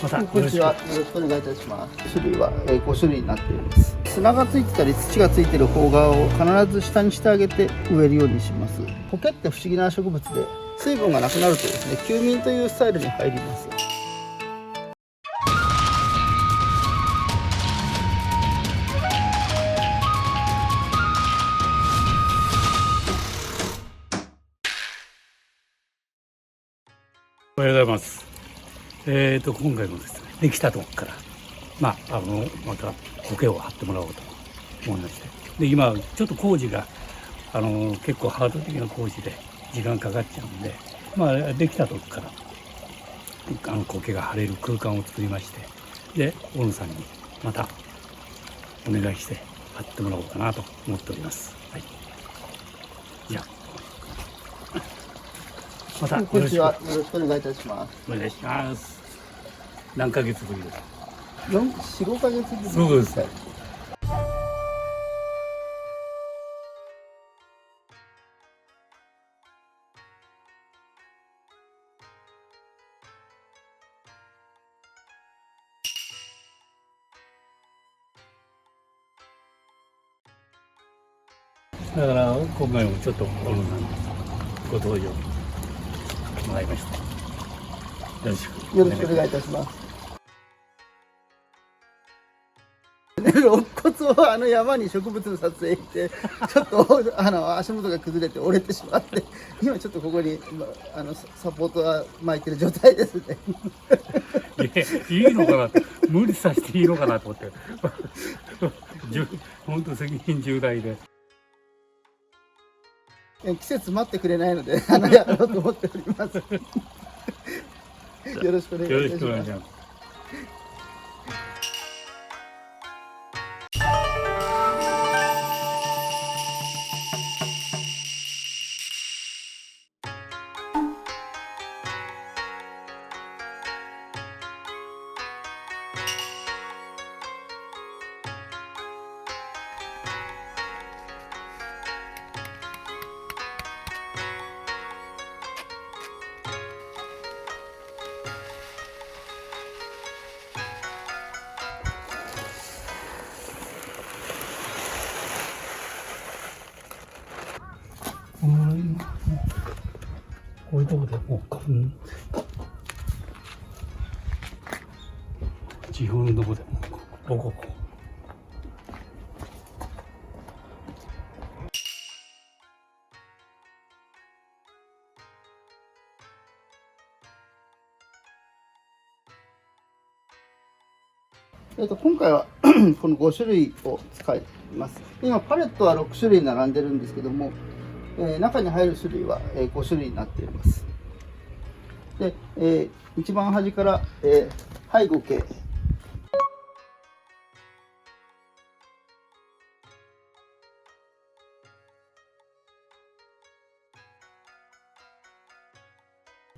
またこんにちは。よろしくお願いいたします。種類は5種類になっています。砂がついてたり土がついている方側を必ず下にしてあげて植えるようにします。苔って不思議な植物で、水分がなくなるとですね、休眠というスタイルに入ります。おはようございます。今回もですね、できたとこから、また苔を張ってもらおうと思いまして、で今ちょっと工事が結構ハード的な工事で時間かかっちゃうんで、できたとこから苔が張れる空間を作りまして、で大野さんにまたお願いして張ってもらおうかなと思っております。はい。じゃあまたこんにちは。よろしくお願いいたします。お願いします。何ヶ月ぶりですか4、5ヶ月ぶり。そうです。だから今回もちょっと小野さんにご登場もらいました。よろしくよろしくお願いいたします。肋骨を山に植物の撮影してちょっと足元が崩れて折れてしまって、今ちょっとここにサポートは巻いてる状態ですね。いいのかなって、無理させていいのかなと思って本当責任重大で。季節待ってくれないのでやろうと思っております。よろしくお願いいたします。こういうとこでもう地方のとこでボコボコ。今回はこの5種類を使います。今パレットは6種類並んでるんですけども、中に入る種類は5種類になっています。で、一番端から、背後系、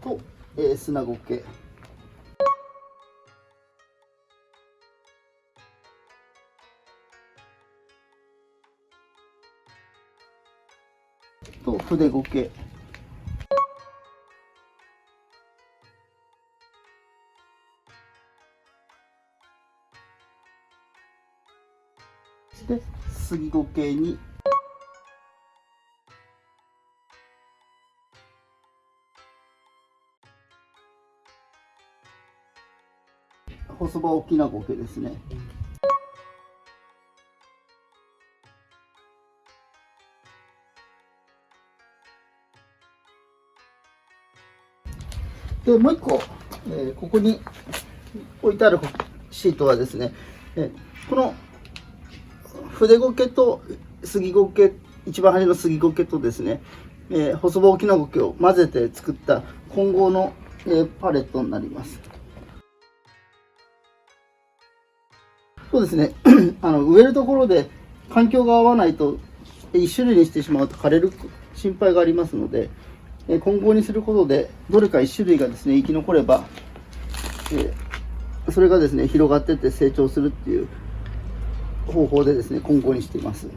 と、砂苔系と筆苔で杉苔に細葉沖縄苔ですね。でもう一個、ここに置いてあるシートはですね、この筆苔と杉苔、一番端の杉苔とですね、細葉沖縄苔を混ぜて作った混合の、パレットになります。そうですね植えるところで環境が合わないと1種類にしてしまうと枯れる心配がありますので、混合にすることでどれか1種類がですね生き残れば、それがですね広がっていって成長するっていう方法でですね混合にしています。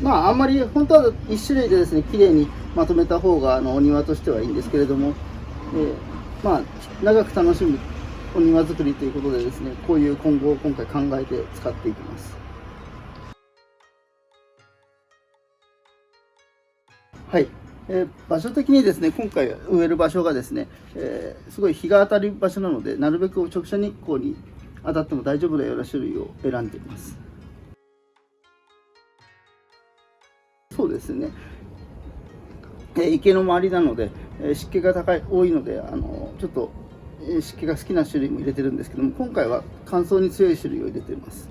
あんまり本当は1種類でですね綺麗にまとめた方がお庭としてはいいんですけれども、まあ、長く楽しむお庭作りということでですね、こういう今後を今回考えて使っていきます。はい、場所的にですね、今回植える場所がですね、すごい日が当たる場所なので、なるべく直射日光に当たっても大丈夫なような種類を選んでいます。そうですね、池の周りなので、湿気が多いので、ちょっと湿気が好きな種類も入れてるんですけども、今回は乾燥に強い種類を入れています。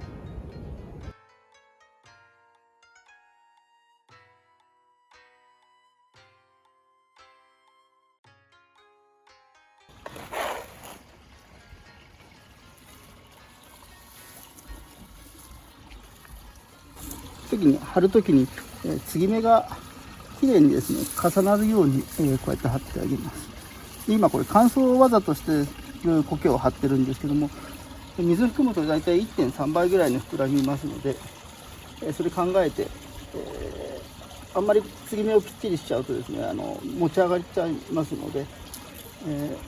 時に貼るときに、継ぎ目がきれいにですね重なるように、こうやって貼ってあげます。で今これ乾燥をわざとしてる苔を貼ってるんですけども、水含むと大体 1.3 倍ぐらいの膨らみますので、それ考えて、あんまり継ぎ目をぴっちりしちゃうとですね持ち上がっちゃいますので、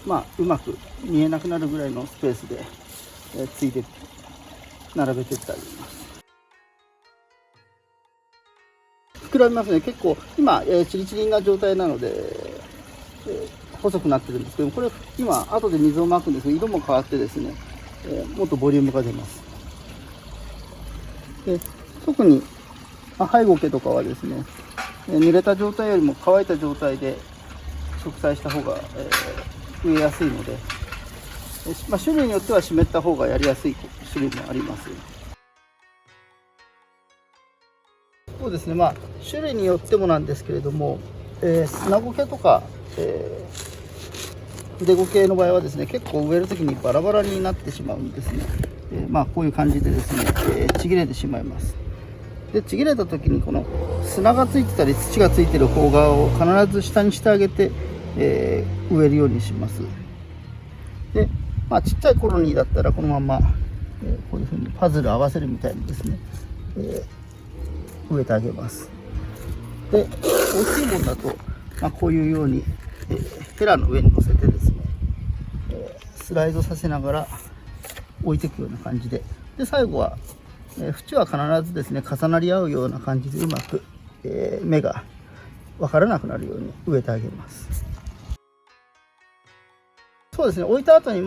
まあうまく見えなくなるぐらいのスペースで、継いで並べていってあげます。膨らみますね。結構今、チリチリな状態なので、細くなってるんですけども、これ今後で水をまくんですけど、色も変わってですね、もっとボリュームが出ます。で特にハイゴケとかはですね、濡れた状態よりも乾いた状態で植栽した方が、植えやすいので、種類によっては湿った方がやりやすい種類もあります。そうですね、種類によってもなんですけれども、砂苔とか、筆苔の場合はですね、結構植えるときにバラバラになってしまうんですね。こういう感じでですね、ちぎれてしまいます。でちぎれた時にこの砂がついてたり土がついてる方側を必ず下にしてあげて、植えるようにします。で、ちっちゃいコロニーだったらこのまま、こういうふうにパズル合わせるみたいにですね、植えてあげます。で大きいものだと、こういうように、ヘラの上に乗せてですね、スライドさせながら置いていくような感じで、最後は縁は必ずですね重なり合うような感じでうまく、芽が分からなくなるように植えてあげます。そうですね、置いた後に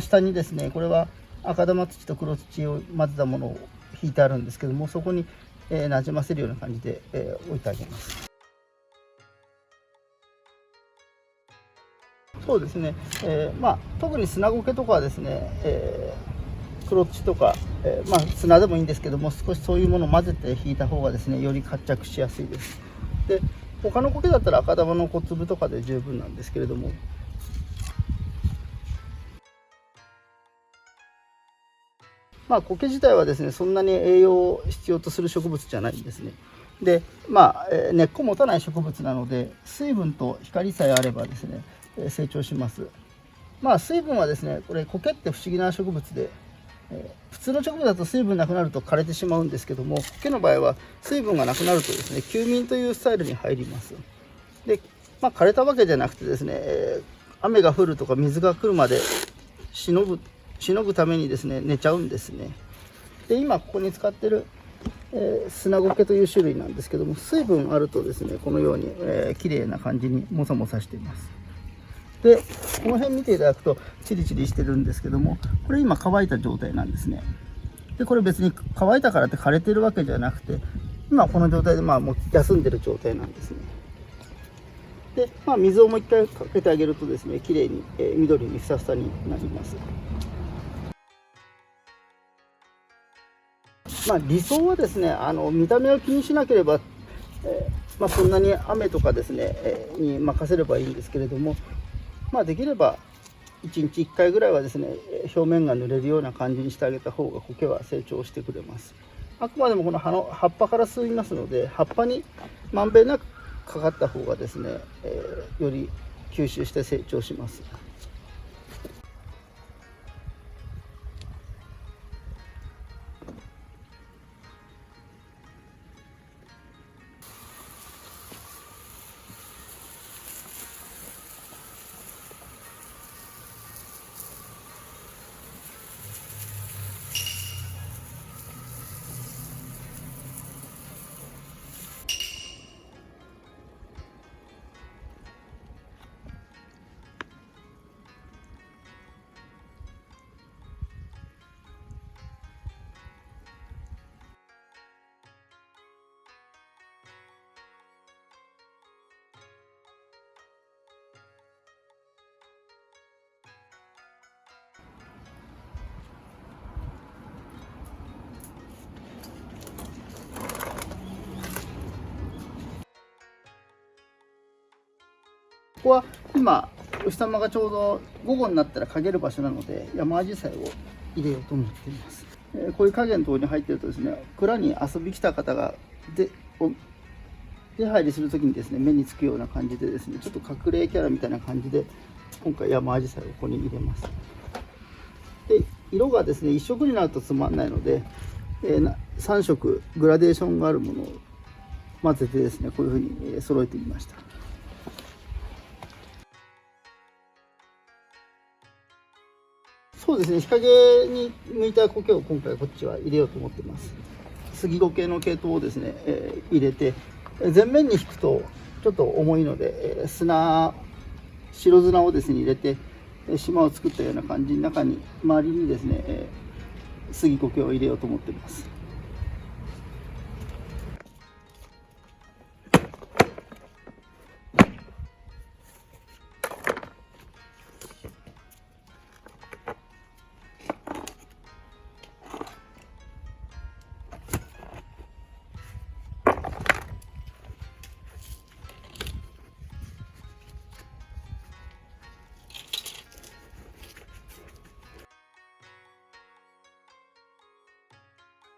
下にですね、これは赤玉土と黒土を混ぜたものを引いてあるんですけども、そこに、なじませるような感じで、置いてあげます。そうですね、特に砂苔とかはですね、黒土とか、砂でもいいんですけども、少しそういうものを混ぜて引いた方がですねより活着しやすいです。で他の苔だったら赤玉の小粒とかで十分なんですけれども、苔自体はですねそんなに栄養を必要とする植物じゃないんですね。で根っこ持たない植物なので、水分と光さえあればですね成長します。水分はですね、これ苔って不思議な植物で、普通の植物だと水分なくなると枯れてしまうんですけども、苔の場合は水分がなくなるとですね休眠というスタイルに入ります。で、枯れたわけじゃなくてですね、雨が降るとか水が来るまでしのぐためにですね寝ちゃうんですね。で今ここに使ってる、砂苔という種類なんですけども、水分あるとですねこのように、綺麗な感じにもさもさしています。でこの辺見ていただくとチリチリしてるんですけども、これ今乾いた状態なんですね。でこれ別に乾いたからって枯れてるわけじゃなくて、今この状態でもう休んでる状態なんですね。で、水をもう一回かけてあげるとですね綺麗に、緑にふさふさになります。理想はですね見た目を気にしなければ、そんなに雨とかですね、に任せればいいんですけれども、できれば1日1回ぐらいはですね表面が濡れるような感じにしてあげた方が苔は成長してくれます。あくまでもこの葉っぱから吸いますので、葉っぱにまんべんなくかかった方がですね、より吸収して成長します。こは今お日様がちょうど午後になったら陰る場所なので、山アジサイを入れようと思っています。こういう影のところに入っているとですね、蔵に遊び来た方が出入りするときにですね、目につくような感じでですね、ちょっと隠れキャラみたいな感じで今回山アジサイをここに入れます。で、色がですね一色になるとつまんないので、3色グラデーションがあるものを混ぜてですね、こういうふうに揃えてみました。そうですね、日陰に向いた苔を今回こっちは入れようと思っています。杉苔の系統をですね、入れて、前面に引くとちょっと重いので、白砂をですね入れて島を作ったような感じの中に周りにですね、杉苔を入れようと思っています。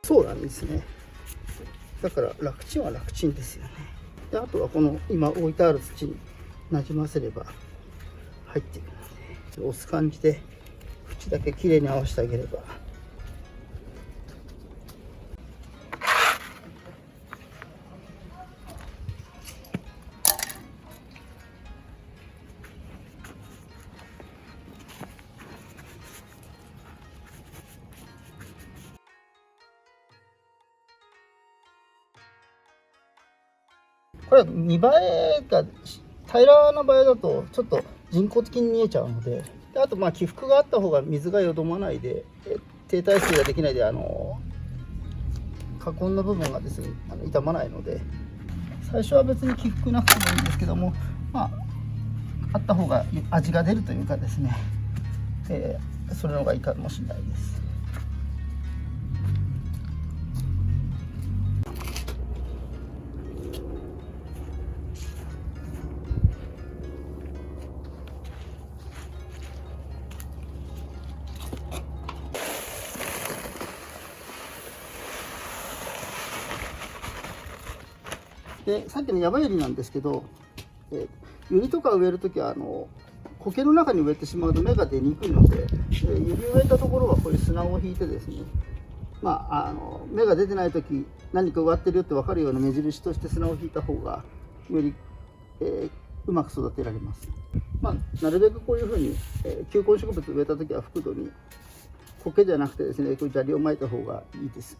そうなんですね。だから楽ちんは楽ちんですよね。で、あとはこの今置いてある土になじませれば入っていくので、押す感じで縁だけきれいに合わせてあげれば。これは見栄えが平らな場合だとちょっと人工的に見えちゃうので、あと起伏があった方が水がよどまないで停滞水ができないで花根の部分がですね傷まないので、最初は別に起伏なくてもいいんですけども、あった方が味が出るというかですね、それの方がいいかもしれないです。で、さっきのヤバユリなんですけど、ユリとか植えるときは苔の中に植えてしまうと芽が出にくいので、ユリ植えたところはこういう砂を引いてですね、芽が出てないとき何か植わってるよって分かるような目印として砂を引いた方がより、うまく育てられます。なるべくこういうふうに、球根植物植えたときは覆土に苔じゃなくてですね、こういう砂利をまいた方がいいです。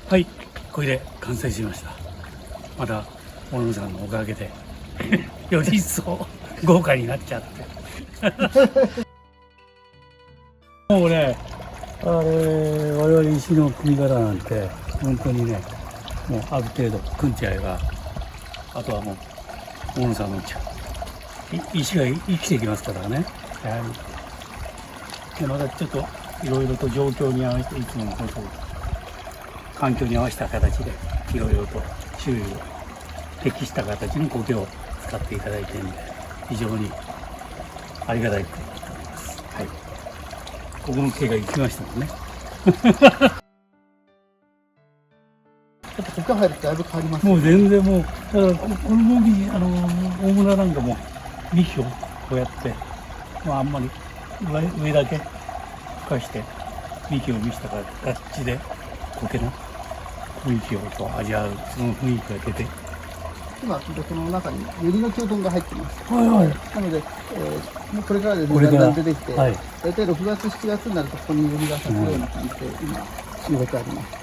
はい、これで完成しました。また小野さんのおかげでより一層豪華になっちゃってもうね、我々石の組み方なんて本当にね、もうある程度組んじゃえば、あとはもう小野さんの石が生きてきますからね。やはりでまたちょっといろいろと状況に合わせて、いつものことを環境に合わせた形でいろいろと種類を適した形の苔を使っていただいているので、非常にありがたいと思っております。はい。ここの毛が行きましたもんね。やっぱ苔入るとだいぶ変わりますもう全然もう、だからこの麦、大村なんかも幹をこうやって、まああんまり上だけふかして幹を見せた形で苔の雰囲気をこう味わう、その雰囲気が出て、今この中にユリの球根が入ってます。はいはい。なので、もうこれからですね、これからだんだん出てきて、はい大体6月、7月になるとここにユリが咲くような感じで、今、植えてあります。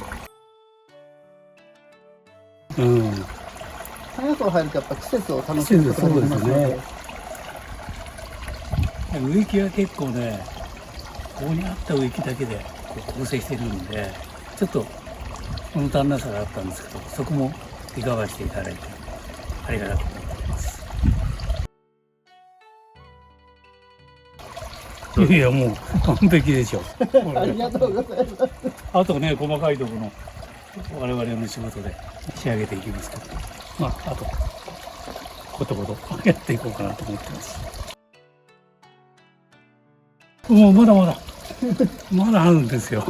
うん。花草入るとやっぱ季節を楽季しむ節ことができますので、そうですね。植木は結構ね、ここにあった植木だけでこう構成してるんで、ちょっと物足んなさがあったんですけど、そこもリカバーしていただいて、ありがたく思っています。いや、もう完璧でしょ。ありがとうございます。あとね、細かいところの我々の仕事で仕上げていきますけど、まあ、あと、ことことやっていこうかなと思ってます。もうまだまだ、まだあるんですよ。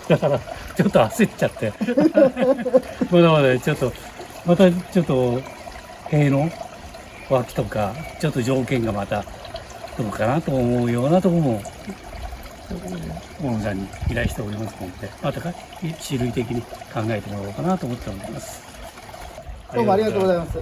だから、ちょっと焦っちゃって、まだまだちょっと、またちょっと、塀の脇とか、ちょっと条件がまた、どうかなと思うようなところも、大野さんに依頼しておりますので、また種類的に考えてもらおうかなと思っております。どうもありがとうございます。